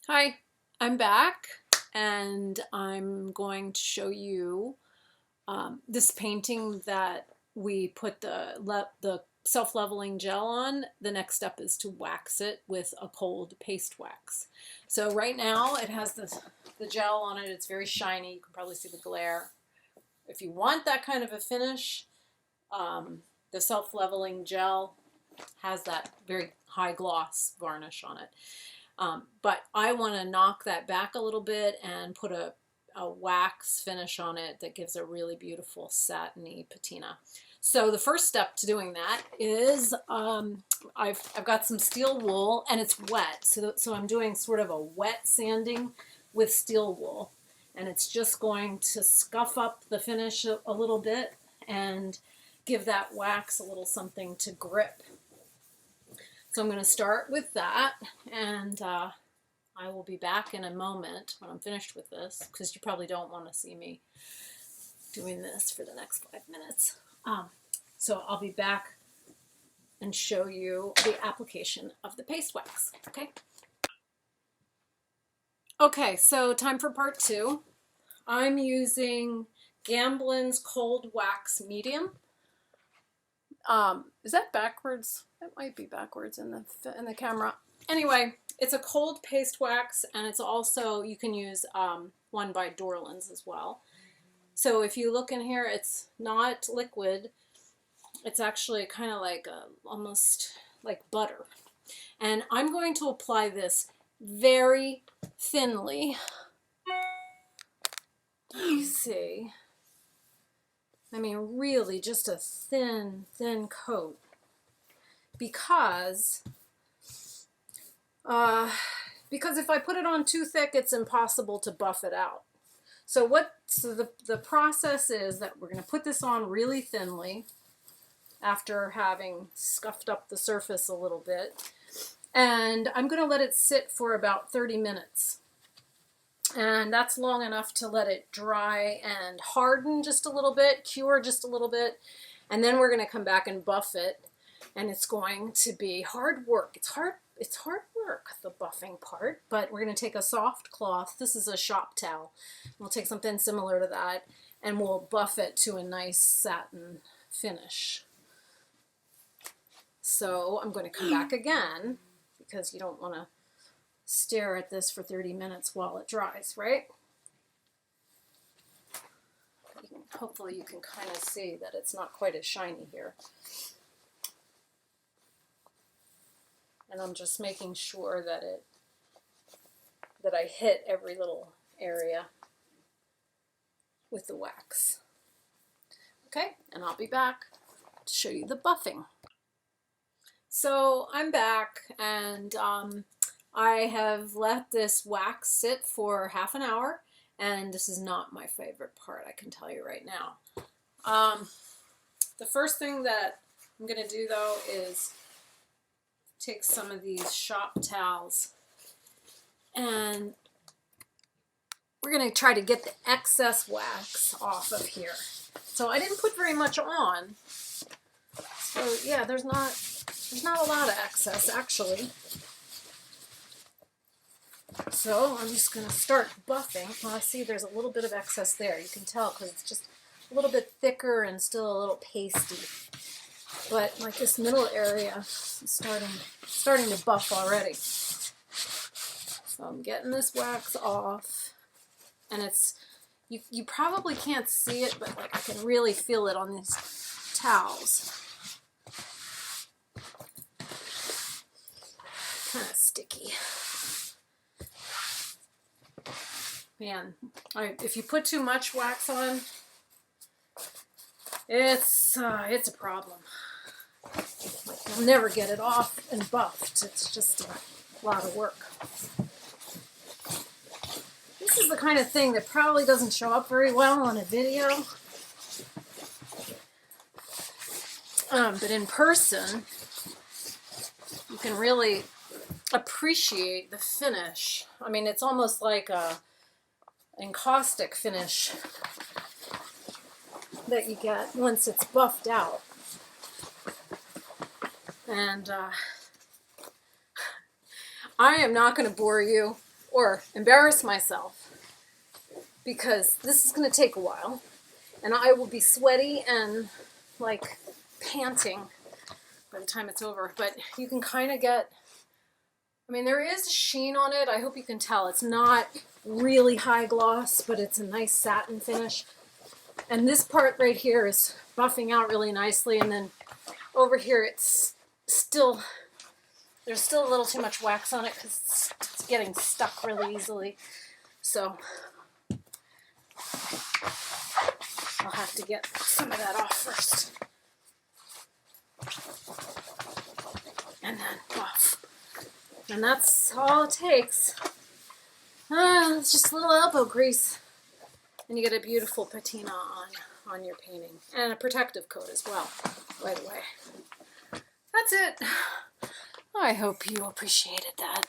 Hi, I'm back and I'm going to show you this painting that we put the self-leveling gel on. The next step is to wax it with a cold paste wax. So right now it has the gel on it. It's very shiny. You can probably see the glare. If you want that kind of a finish, the self-leveling gel has that very high gloss varnish on it. But I want to knock that back a little bit and put a wax finish on it that gives a really beautiful satiny patina. So the first step to doing that is I've got some steel wool and it's wet. So I'm doing sort of a wet sanding with steel wool. And it's just going to scuff up the finish a little bit and give that wax a little something to grip. So I'm going to start with that, and I will be back in a moment when I'm finished with this, because you probably don't want to see me doing this for the next 5 minutes. So I'll be back and show you the application of the paste wax, okay? Okay, so time for part 2. I'm using Gamblin's Cold Wax Medium. Is that backwards? It might be backwards in the camera. Anyway, it's a cold paste wax, and it's also, you can use one by Dorland's as well. So if you look in here, it's not liquid. It's actually kind of like almost like butter. And I'm going to apply this very thinly. You see? I mean, really just a thin coat. Because if I put it on too thick, it's impossible to buff it out. So the process is that we're going to put this on really thinly after having scuffed up the surface a little bit. And I'm going to let it sit for about 30 minutes. And that's long enough to let it dry and harden just a little bit, cure just a little bit. And then we're going to come back and buff it. And it's going to be hard work. It's hard work, the buffing part, but we're going to take a soft cloth. This is a shop towel. We'll take something similar to that, and we'll buff it to a nice satin finish. So I'm going to come back again, because you don't want to stare at this for 30 minutes while it dries, right? Hopefully you can kind of see that it's not quite as shiny here. And I'm just making sure that I hit every little area with the wax. Okay, and I'll be back to show you the buffing. So I'm back, and I have let this wax sit for half an hour, and this is not my favorite part, I can tell you right now. The first thing that I'm going to do, though, is take some of these shop towels, and we're going to try to get the excess wax off of here. So I didn't put very much on. So yeah, there's not a lot of excess actually. So I'm just going to start buffing. Well, I see there's a little bit of excess there. You can tell because it's just a little bit thicker and still a little pasty. But like this middle area is starting to buff already. So I'm getting this wax off, and it's you probably can't see it, but like I can really feel it on these towels. Kind of sticky. Man, if you put too much wax on, it's a problem. You'll never get it off and buffed. It's just a lot of work. This is the kind of thing that probably doesn't show up very well on a video. But in person, you can really appreciate the finish. I mean, it's almost like a encaustic finish that you get once it's buffed out. And I am not going to bore you or embarrass myself, because this is going to take a while and I will be sweaty and like panting by the time it's over. But you can kind of get, I mean, there is a sheen on it. I hope you can tell. It's not really high gloss, but it's a nice satin finish. And this part right here is buffing out really nicely. And then over here, it's still, there's still a little too much wax on it because it's getting stuck really easily. So I'll have to get some of that off first. And then buff. And that's all it takes. It's just a little elbow grease. And you get a beautiful patina on your painting. And a protective coat as well, by the way. That's it. I hope you appreciated that.